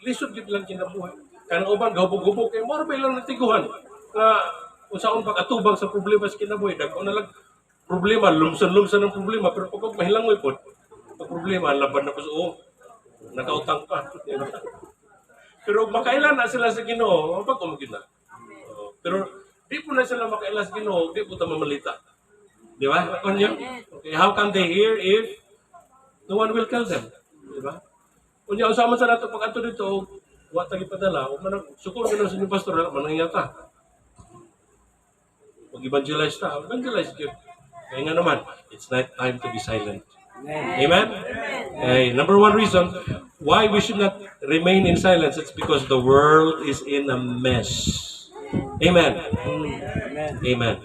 lisod gid lang kinabuhi. Kanang uban gahubog-hubog kay moro ba lang natiguhan nga unsaon pag-atubang sa problema sa kinabuhi. Dagko na lang problema, lumsan-lumsan ng problema, pero pag mahilangoy po, ang problema, laban na po sa nakautang pa. Diba? Pero makailan na sila sa Ginoo, pag umagin na. Pero di po na sila makailan sa Ginoo, di po ta mamalita. Di ba? Okay, how can they hear if no one will tell them? Di ba? Kunya usama sa nato pag ato dito, wa ta gipadala, o man sukor gid sa inyo pastor, manangyata. Mag-evangelize ta, evangelize gyud. Kaya nga naman, it's not time to be silent. Amen? Okay, number one reason why we should not remain in silence, it's because the world is in a mess. Amen? Amen.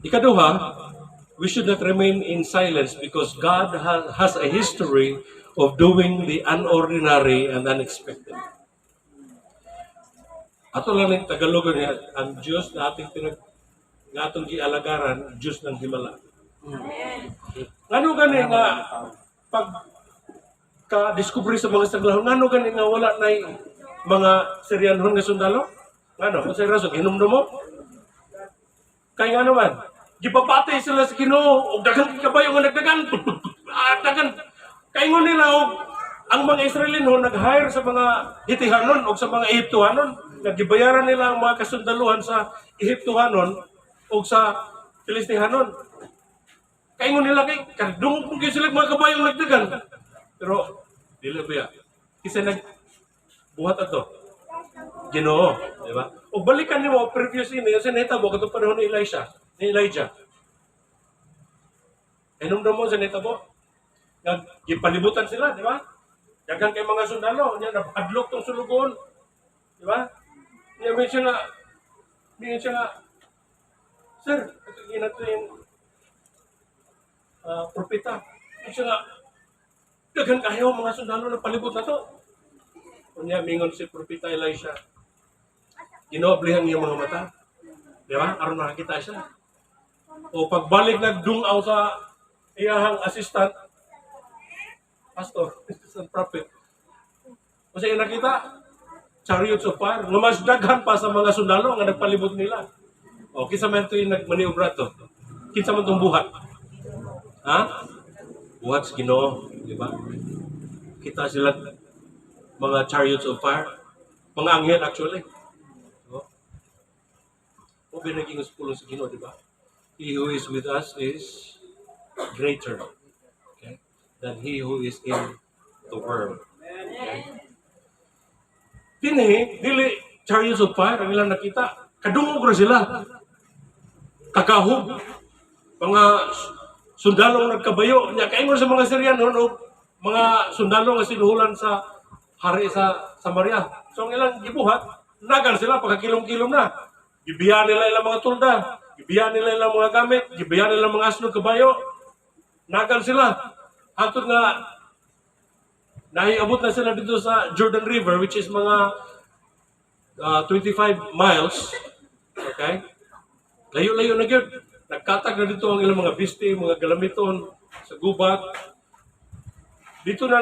Ikaduha, we should not remain in silence because God has a history of doing the unordinary and unexpected. Ato lang ng Tagalog niya, ang Diyos na ating nga atong gialagaran, Diyos ng himala. Ngano gani nga pag ka-discovery sa mga saglahon, ngano gani nga wala na mga Syrianhon nga sundalo? Ngano? Kung sa rason, hinumdum mo? Kaya nga naman, gipapatay sila sa Ginoo, o dagang kabayo nga nagdagan, dagan. Kaingon nila, ang mga Israelinhon nag-hire sa mga Hitihanon o sa mga Ehiptohanon, naggibayaran nila ang mga kasundaluhan sa Ehiptohanon o sa Filistihanon. Kaingon nila kay kadung kung sila mga kabayong nagdagan. Pero dili ba? Kisa buhat ato. Ginoo, di ba? O balikan nimo previous ini kasi nahitabo kadto panahon ni Elijah. Hinumdum mo sa nahitabo. Gipalibutan sila, di ba? Dagan kay mga sundalo, nya napakadlok tong sulugon. Di ba? Niya mention nga, sir, ito ginato yung propeta. Mention nga, dagan kayo mga sundalo na palibot na to. Kunya, mingon si propeta Elisha, ginoblihan niya mga mata. Di ba? Aron nakakita siya. O pagbalik nagdungaw sa iyahang assistant, pastor, assistant prophet. Kasi yung nakita, chariots of fire, nga mas daghan pa sa mga sundalo nga nagpalibot nila. O, kinsa man ito yung nagmaniobra to? Kinsa man itong buhat? Ha? Buhat sa Ginoo, di ba? Kita sila mga chariots of fire. Mga anghel actually. O binaging pulong sa Ginoo, di ba? He who is with us is greater, okay, than he who is in the world. Okay? Dili chariots of fire ang ilang nakita. Kadungog ra sila. Kakahog. Mga sundalo nagkabayo. Nya kaingon sa mga Syrianon o mga sundalo nga sinuhulan sa hari sa Samaria. So ang ilang gibuhat, nagan sila pagkakilom-kilom na. Gibiyan nila ilang mga tulda. Gibiyan nila ilang mga gamit. Gibiyan nila mga asno kabayo. Nagan sila. Hatod nga nahiabot na sila dito sa Jordan River, which is mga 25 miles. Okay? Layo-layo na yun. Nagkatag na dito ang ilang mga biste, mga galamiton, sa gubat. Dito na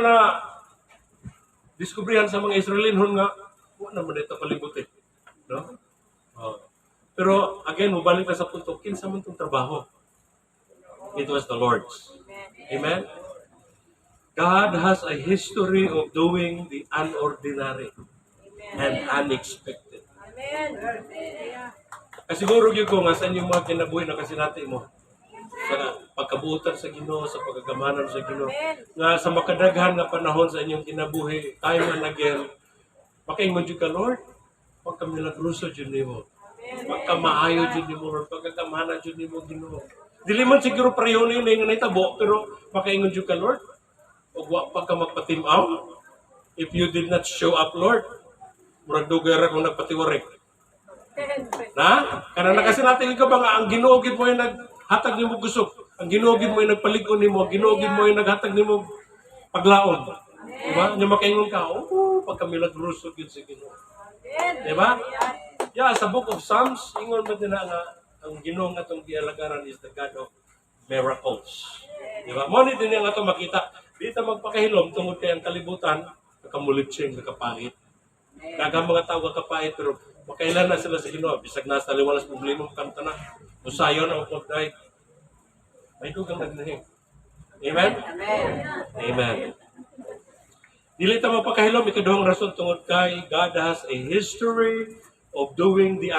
diskubrihan sa mga Israelinhon nga, wala naman ito palibot eh. No? Pero again, mabalik na sa punto, kinsa man itong trabaho. It was the Lord's. Amen? God has a history of doing the unordinary and unexpected. Amen. Kasiguro yun ko nga sa inyong mga kinabuhi na kasinati mo. Sa pagkabutan sa Ginoo, sa pagkagamanan sa Ginoo. Nga sa makadaghan nga panahon sa inyong kinabuhi, time and again, makaingon dyan ka, Lord, pagkamilagruso dyan mo. Pagkamaayo dyan mo, Lord, pagkagamanan dyan mo, Ginoo. Dili man siguro pareho na yun nga naitabo, pero makaingon dyan ka, Lord, huwag pa ka magpatimaw. If you did not show up, Lord, murag dugay kung nagpatiwarik. Na? Kanang nakasinating ka ba nga, ang ginuogid mo yung naghatag ni mo gusok. Ang ginuogid mo yung nagpalikon ni mo. Ang ginuogid mo yung naghatag ni mo paglaon. Diba? Yung makaingon ka, pagkamilagruso yun sa Ginoo. Diba? Yeah, sa book of Psalms, ingon mo din na nga, ang Ginoo nga itong gialagaran is the God of miracles. Diba? Mo din nga ito makita. Dito magpakahilom tungod kay ang kalibutan, nakamulitsing, nakapait. Daghang mga tao kakapait pero makailan na sila sa Ginoo bisag nasa liwalas problema kanta na. Usayon ang pagday. May dugang nagnahi. Amen? Amen. Dili ta mapakahilom ikaduhang rason tungod kay God has a history of doing the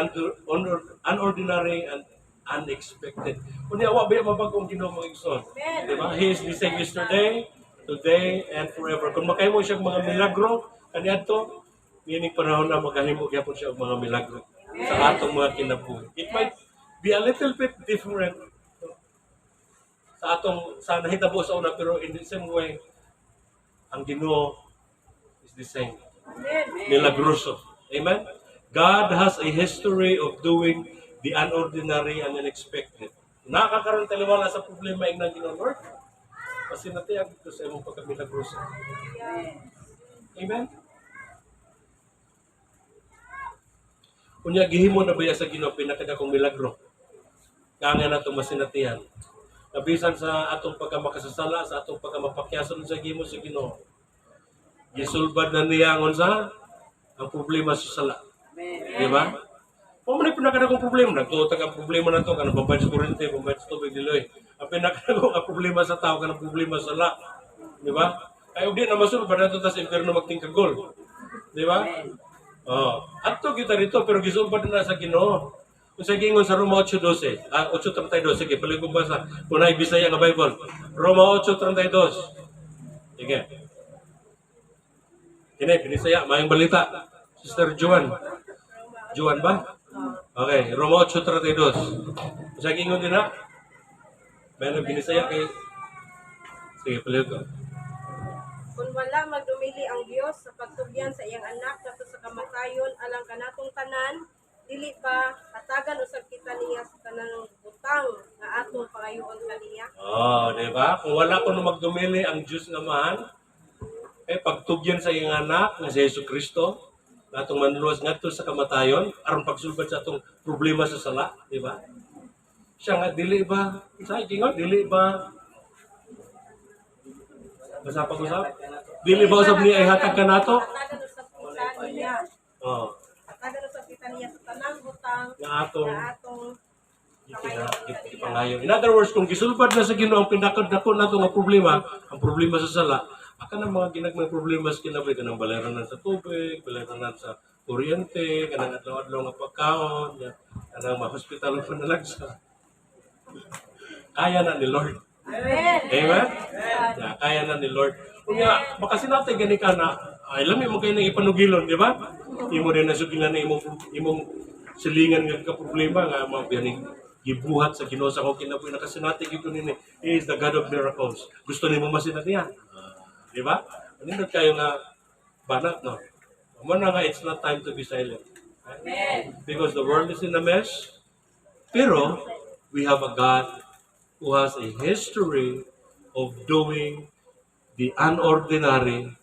unordinary and unexpected. Kunya wa ba mabag-ong Ginoo mga igsoon. Diba? He is the same yesterday, today, and forever. Kung makahimo siya mga milagro kaniadto, nining panahon na magahimo gyapon siya og mga milagro sa atong mga kinabuhi. It might be a little bit different sa nahitabo sa una, pero in the same way, ang Ginoo is the same. Milagroso. Amen? God has a history of doing the unordinary and unexpected. Nakakaroon taliwala sa problema ng Ginoo, Lord. Kasi natiyag ito sa imong pagkamilagroso. Amen? Kunya gihimo na ba sa Ginoo pinakadakong milagro? Kanga na itong masinatihan. Nabisan sa atong pagkamakasasala, sa atong pagkamapakyason sa gimo sa Ginoo. Gisulbad na niya ngon sa ang problema sa sala. Di ba? Kung man pinakadakong problema, nagtuotag ang problema na ito, kanang babayad sa kurente, babayad sa tubig, diloy. Ang pinakadakong ang problema sa tao, kanang problema sa sala. Di ba? Kaya di na masulbad na ito, tas impyerno magtingkagol. Di ba? Oh, ato kita dito, pero gisulbad na sa Ginoo. Kung sa gingon sa Roma 8:12, 8:32, sige, paling kong basa. Kung na Bisaya nga Bible. Roma 8:32. Sige. Kini, Binisaya, mayang balita. Sister Juan. Juan ba? Okay, Roma 8:32. Kung sa gingon din na, mayang Binisaya kay... Sige, paling ko. Kung wala magdumili ang Dios sa pagtugyan sa iyang anak kadto sa kamatayon alang kanatong tanan, dili ba hatagan usab kita niya sa tanang butang nga atong pangayoon kaniya? Oh, di ba? Kung wala ko na magdumili ang Diyos nga man, pagtugyan sa iyang anak nga si Jesucristo, na atong manluwas ngadto sa kamatayon, aron pagsulbad sa atong problema sa sala, di ba? Siya nga dili ba? Sa gingon dili ba? Basta pag-usap? Dili ba usab niya ihatag ka nato? Hatagan usab kita niya. Oh, Hatagan usab kita niya sa tanang butang nga atong nga atong ipangayon. In other words, kung gisulbad na sa Ginoo ang pinakadako nato nga problema, ang problema sa sala, aka na mga ginagmay problema sa kinabuhi kanang bayaran sa tubig, bayaran sa kuryente, kanang adlaw-adlaw nga pagkaon, kanang ma-hospital pa nalagsa. Kaya na ni Lord. Amen. Amen? Yeah, kaya na ni Lord. Kung nga, baka sinatay gani ka na, ay alam mo kayo nang ipanugilon, di ba? Imo rin nasugilan na imong silingan nga ka-problema nga mga biyaning gibuhat sa Ginoo sa akong kinabuhi na kasi natin ito nini, He is the God of miracles. Gusto nimo masinat niya. Di ba? Nindot kayo nga banat, no? Muna nga, it's not time to be silent. Amen. Because the world is in a mess. Pero, we have a God who has a history of doing the unordinary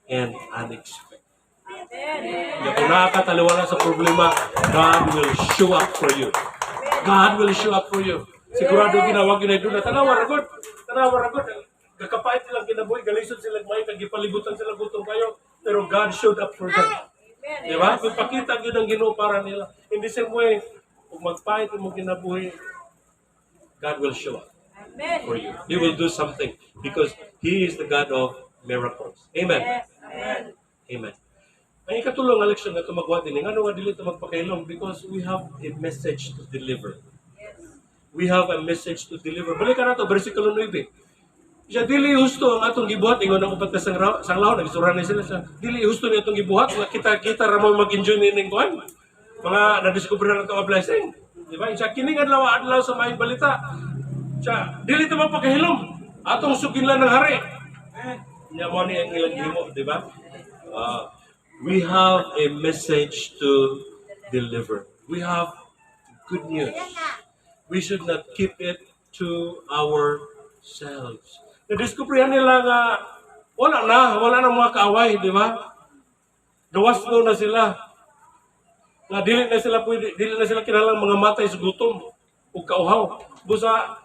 and unexpected. Amen. Kung nakakataliwala sa problema, God will show up for you. God will show up for you. Sigurado ginawag yun ay doon na, tanawa ragod. Kakapait silang kinabuhi, galisod silang may, kagipalibutan silang gutom kayo. Pero God showed up for them. Di ba? Kung pakita yun ang Ginoo para nila. In the same way, kung magpait mo kinabuhi, God will show up for you. He will do something because He is the God of miracles. Amen. Amen. Amen. Ang ikatulong nga leksyon na ito magwa din, nga nga dili ito magpakailong because we have a message to deliver. We have a message to deliver. Balikan na ito, versikulo 9. Siya, dili husto ang atong gibuhat. Ingon ang upat na sanglaw, nagisura na sila siya. Dili husto niya itong gibuhat. Kita ramon mag-enjoy nining kuhan. Mga na-discover na itong blessing. Di ba? Siya, kining adlaw sa may balita. Siya, dili ito magpakahilom. Atong suginlan ng hari. Niya mo ni ang ilang gimo, di ba? We have a message to deliver. We have good news. We should not keep it to ourselves. Na-discoveryhan nila nga wala na mga kaaway, di ba? Gawas na sila. Na dili na sila kinalang mga matay sa gutom o kauhaw. Busa,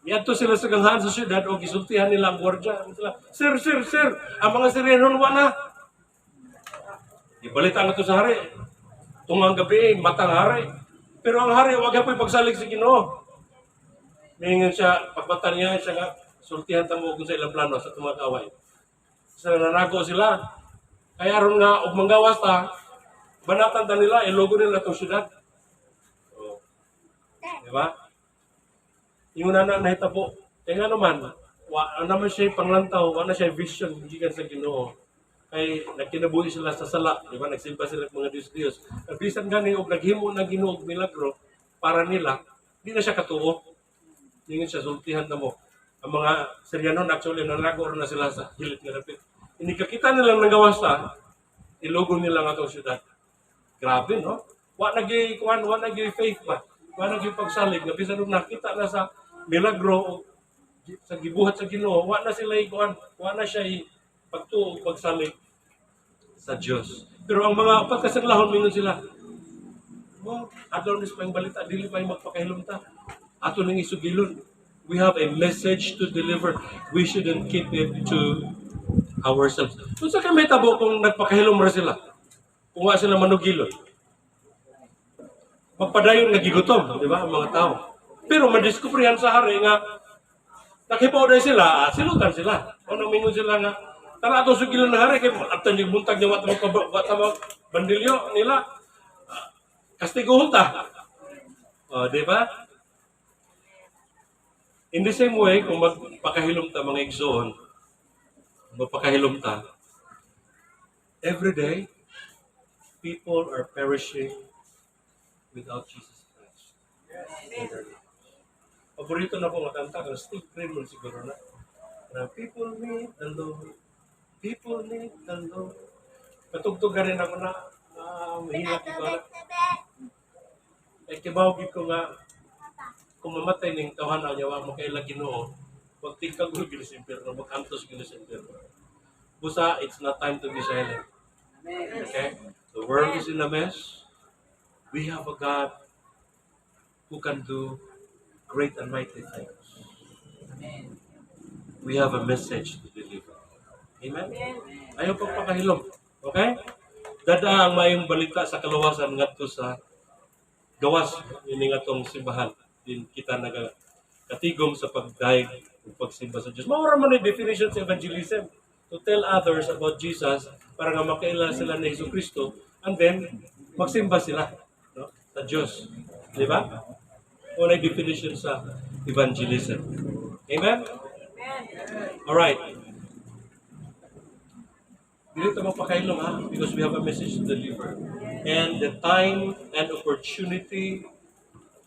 yadto sila sa ganghan sa syudad o gisultihan nila ang gwardya. Sila, Sir, ang mga Syrianon wala na. Ibalita nga to sa hari. Tungang gabi, matang hari. Pero ang hari, wag po pagsalig sa Ginoo. Mingan siya, pagbatan niya siya nga, sultihan tamo kung sa ilang plano sa tumakaway. Sa nanago sila. Kaya aron nga, og manggawas ta, banatan ta nila, ilogo nila itong syudad. Oh. Diba? Yung nana nahitabo, kaya nga naman, naman siya panglantaw, wala siya vision, hindi ka sa Ginoo. Kay nagkinabuhi sila sa sala, di ba? Nagsimba sila mga Diyos-Diyos. Bisan gani og naghimo na Ginoo og milagro para nila, di na siya katuo. Ingin siya sultihan na mo. Ang mga Siryanon actually nanago na sila sa hilit nga dapit. Hindi kakita nilang nagawas sa ilogo nila nga itong syudad. Grabe, no? Wa nagi faith ba? Wa nagi pagsalig na bisan nakita na sa milagro sa gibuhat sa Ginoo, wa na sila wa na siya pagtuo pagsalig sa Dios. Pero ang mga upat kasaglahon mingon sila, adlaw ni sa balita dili pa magpakahilumta. Ato ning isugilon. We have a message to deliver. We shouldn't keep it to ourselves. Kung sa kami tabo kung nagpakahilom ra sila, kung wa sila manugilon, magpadayon nagigutom, di ba, ang mga tao. Pero madiskubrihan sa hari nga, nakipaw na sila, silutan sila. O nang mingon sila nga, tara ato sugilon na hari, kaya atang yung buntag niya, wata mga bandilyo nila, kastiguhon ta. O, di ba? In the same way, kung magpakahilom ta mga igsoon, magpakahilom ta, every day, people are perishing without Jesus Christ. Paborito na po makanta, kung Steve Craven siguro na, people need the Lord, people need the Lord. Patugtog rin ako na, mahirap ito. Kibawagin ko nga, kung mamatay ning tawhana niya, wag mo kay Ginoo, wag tingkag mo gilis impierno, makantos gilis impierno. Busa, it's not time to be silent. Okay? The world is in a mess. We have a God who can do great and mighty things. We have a message to deliver. Amen? Ayaw pagpakahilom. Okay? Dada ang mayong balita sa kalawasan ngadto sa gawas ini ngatong simbahan. Din kita nagakatigom sa pagdaig ug pagsimba sa Dios. Mao ra man ang definition sa evangelism, to tell others about Jesus para nga makaila sila ni Jesucristo and then magsimba sila, no, sa Dios. Di ba? Mao ang definition sa evangelism. Amen? All right. Dili ta magpakailom ha, because we have a message to deliver. And the time and opportunity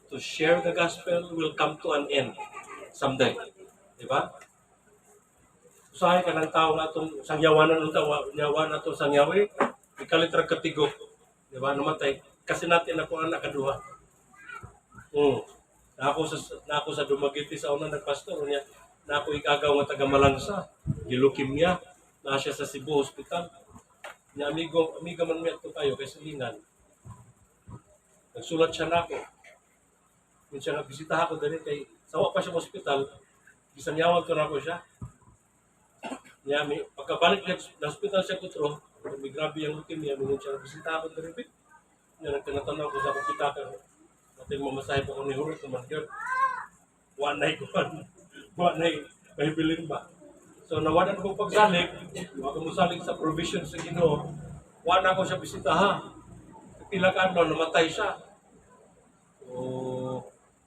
to share the gospel will come to an end someday. Di ba? Usahay ka ng tao nga itong sangyawanan ng tao, nyawan na itong sangyawi, ikalitra katigok. Di ba? Namatay. Kasi natin ako ang nakaduha. Na ako sa Dumaguete sa unang nagpastor niya, na ako ikagaw nga taga Malangsa, gilukimia, na siya sa Cebu Hospital. Niya amiga man niya ito tayo kay Silingan. Nagsulat siya na ako. Minsan nagbisita ako dali kay sawa pa siya sa ospital, gisanyawag ko na ako siya. Niya, pagkabalik niya sa ospital siya kutro, may grabe yung leukemia, minsan siya nagbisita ako dali. Niya, nagtanatanaw ko sa akong pitaka. Natin mamasahe po ko ni Hurot naman yun. Wanay ko wanay, may bilin ba? So nawanan ko pagsalig, ako musalig sa provision sa Ginoo, wana ko siya bisitaha. Pila ka ano, namatay siya.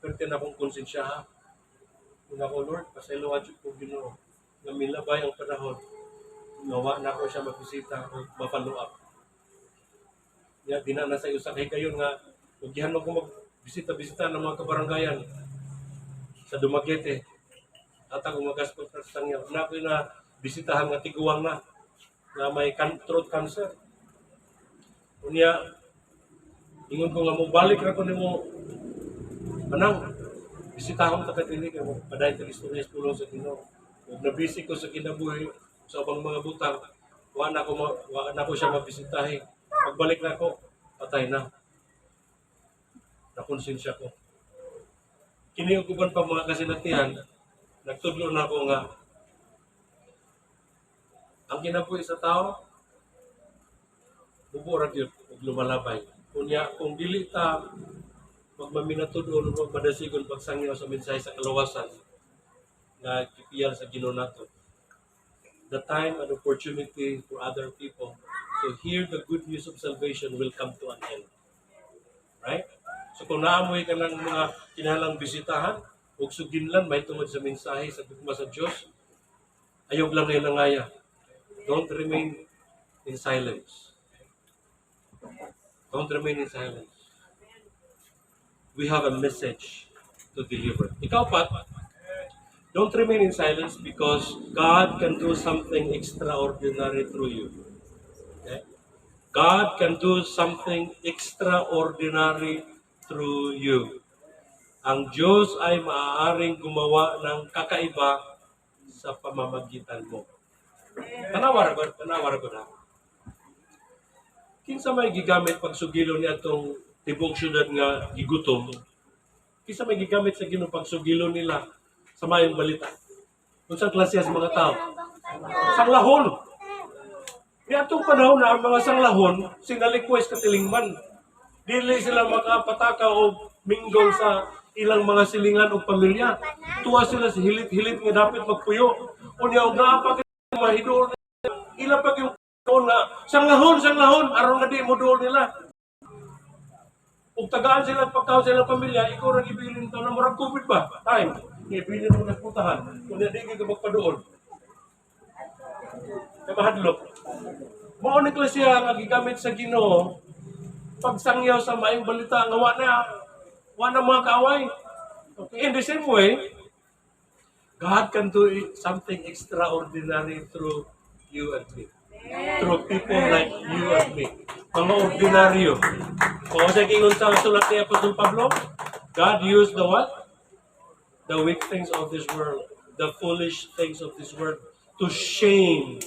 Pero tinakong konsensya ha. Kung ako, Lord, pasailuan siya po Ginoo. Namilabay ang panahon. Nawa na ko siya magbisita o mapalo up. Ya, di na nasa iyo sa kayo nga, huwagyan mo ko magbisita-bisita ng mga kabaranggayan sa Dumaguete. At ako magaspot sa sangyaw. Na ako na bisitahan nga tiguang na may throat cancer. Unya, ingon ko nga mo, balik na ko ni mo, manang, bisitahon ta katili kay mo paday ta istorya tulong sa Ginoo. Ug nabisi ko sa kinabuhi sa ubang mga butang, wa na ko siya mabisitahin. Pagbalik na ko, patay na. Nakonsensya ko. Kini og uban pa mga kasinatihan, nagtudlo na ako nga ang kinabuhi sa tao Bubo ra gyud ug lumalabay. Kunya kung dili ta magmaminatudon ug magmadasigon pagsangyaw sa mensahe sa kalawasan nga gipiyal sa Ginoo nato. The time and opportunity for other people to hear the good news of salvation will come to an end. Right? So kung naamoy ka ng mga kinalang bisitahan, ug suginlan may tungod sa mensahe sa tugma sa Dios, ayog lang na langaya. Don't remain in silence. Don't remain in silence. We have a message to deliver. Ikaw pa, don't remain in silence because God can do something extraordinary through you. Okay? God can do something extraordinary through you. Ang Diyos ay maaaring gumawa ng kakaiba sa pamamagitan mo. Tanawar ko na. Kinsa may gigamit pag sugilo ni atong tibok syudad nga gigutom. Kinsa may gigamit sa Ginoo pag sugilo nila sa mayong balita. Unsang klase sa mga tao? Sanglahon. Ni atong panahon na ang mga sanglahon sinalikwes katilingman. Dili sila makapataka o minggol sa ilang mga silingan o pamilya. Tuwa sila sa hilit-hilit nga dapat magpuyo. Unya og naa pa mahidol ila pag yung na sanglahon aron nga di mo duol nila. Ug tagaan sila pagkaon sila pamilya, ikaw ra gibilin to na murag COVID ba? Time. Gibilin mo nagputahan. Kunya di ka magpaduol. Kamahadlok. Mao ni klase nga gigamit sa Ginoo pagsangyaw sa maayong balita nga wa na mga kaaway. Okay, in the same way, God can do something extraordinary through you and me. Through people like you and me. Mga ordinaryo. Kung sa kingon sa sulat ni Apostol Pablo, God used the what? The weak things of this world, the foolish things of this world, to shame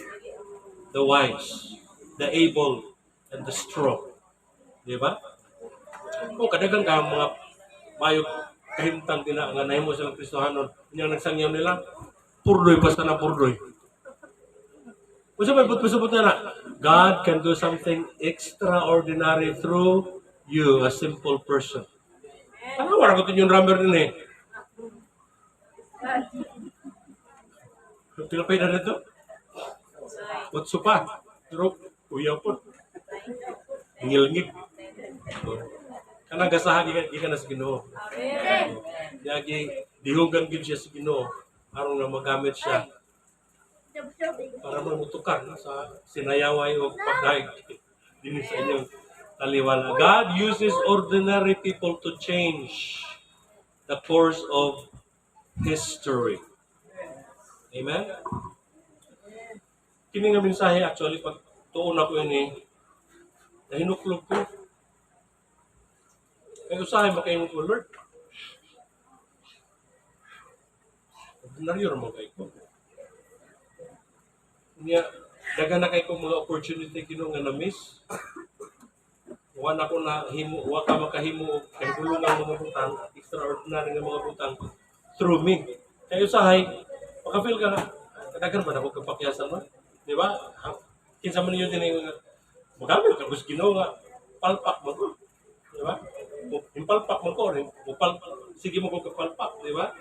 the wise, the able, and the strong. Di ba? Kung kadagang ka mga mayok kahimtang nga nahimo silang Kristohanon, yung nagsangyaw nila, purdoy, basta na purdoy. Kung sa may put na, God can do something extraordinary through you, a simple person. Ano wala ko yung drummer din eh? Pilapay na dito? What's pa? Pero, kuya po. Ngil-ngig. Kanang gasahan gikan na sa Ginoo. Yagi dihugan gid siya sa Ginoo aron na magamit siya para mamutukan sa sinayaway o pagdaig dinhi sa inyong taliwala. God uses ordinary people to change the course of history. Amen? Kini nga mensahe actually pag tuon ako ini nahinuklog ko. Kaya usahay makaingon ko, Lord. Ordinaryo naman kayo ko. Niya, daga na kayo mga opportunity Ginoo nga na-miss. Wala ko na himo, wa ka makahimo kay bulungan mga butang, extraordinary nga mga butang through me. Kaya usahay, makafeel ka na, kadagan ba na ako kapakyasan mo? Di ba? Kinsa man yun din magamit ka gusto Ginoo nga, palpak mo ko. Di ba? Impalpak mo ko rin. Sige mo ko kapalpak, di ba?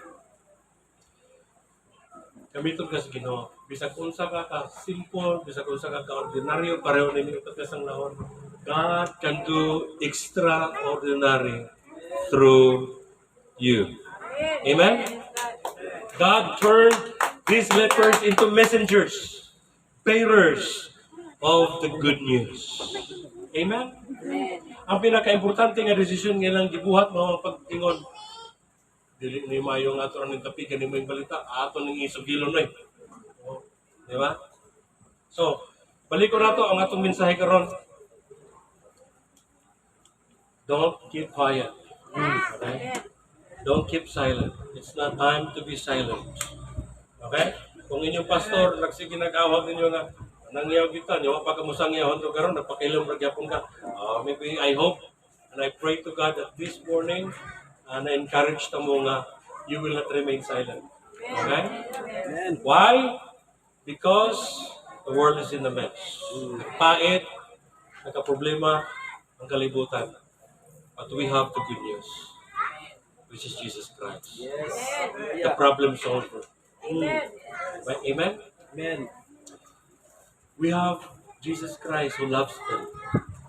Gamiton ka sa Ginoo. Bisag unsa ka simple, bisag unsa ka ordinaryo, pareho na minutot ka sang lahon. God can do extraordinary through you. Amen? God turned these lepers into messengers, bearers of the good news. Amen? Ang pinaka-importante nga desisyon nga lang gibuhat mga pagtingon. Dili ni mayo nga ato ning tapigan ni may balita, ato ning isugilon na. Di ba? So, balik ko nato ang atong mensahe karon. Don't keep quiet. Okay? Don't keep silent. It's not time to be silent. Okay? Kung inyong pastor nagsige nag-awag ninyo nga nangyaw kita, nyo pa ka musangyaw to karon napakilom ra gyapon ka. Maybe I hope and I pray to God that this morning na-encourage ta mo nga you will not remain silent. Okay? Why? Because the world is in a mess. Pait, nagka-problema ang kalibutan. But we have the good news, which is Jesus Christ. Yes. The problem solver. Amen. Amen? Amen. We have Jesus Christ who loves them.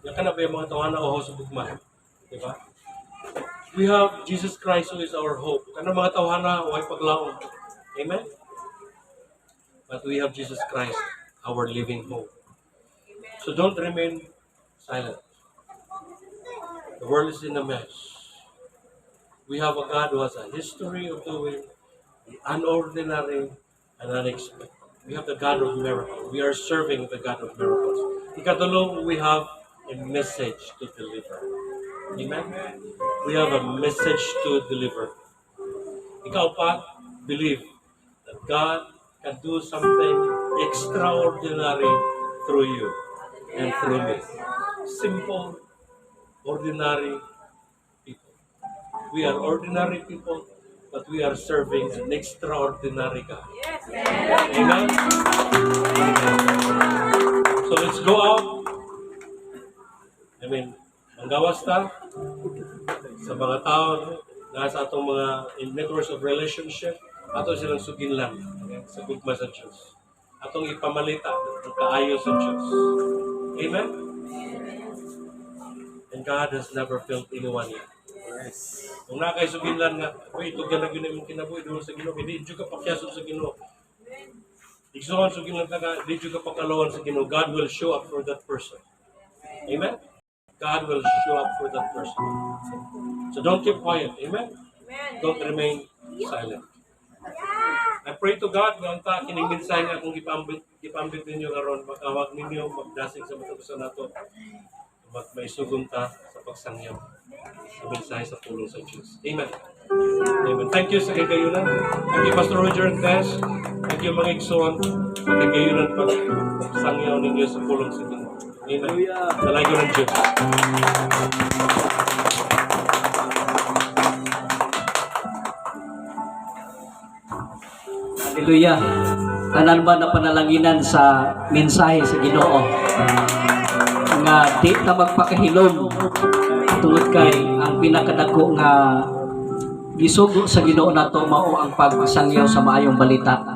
Yan ka na ba yung mga tawanan o sa bugman? Diba? We have Jesus Christ who is our hope. Kana mga tawanan o ay paglaong. Amen? But we have Jesus Christ, our living hope. So don't remain silent. The world is in a mess. We have a God who has a history of doing the unordinary and unexpected. We have the God of miracles. We are serving the God of miracles. Ikatulong, we have a message to deliver. Amen? We have a message to deliver. Ikaw pa, believe that God can do something extraordinary through you and through me. Simple, ordinary people. We are ordinary people, but we are serving an extraordinary God. Yes. Amen? So let's go out. Manggawas ta sa mga tao na sa atong mga networks of relationship, ato silang suginlan sa gugma sa Diyos. Atong ipamalita ang kaayo sa Diyos. Amen? And God has never failed anyone yet. Yes. Kung na kayo suginlan nga, uy, ito ka na yun yung kinabuhi doon sa Ginoo, hindi ka pakyason sa Ginoo. Igsoon suginlan ka nga, hindi ka pakalawan sa Ginoo. God will show up for that person. Amen? God will show up for that person. So don't keep quiet. Amen? Amen. Don't remain silent. I pray to God nga ta kining mensahe nga akong gipambit ninyo karon, makawag ninyo magdasig sa matagusan nato. Maisugon ta sa pagsangyaw sa mensahe sa pulong sa Diyos. Amen. Amen. Thank you sa kagayunan. Thank you, Pastor Roger and Tess. Thank you, mga igsoon, sa kagayunan pagsangyaw ninyo sa pulong sa Diyos. Amen. Hallelujah. Dalago ng Diyos. Hallelujah. Tanan ba na panalanginan sa mensahe sa Ginoo nga di ta magpakahilom tungod kay ang pinakadako nga gisugo sa Ginoo nato mao ang pagsangyaw sa maayong balita.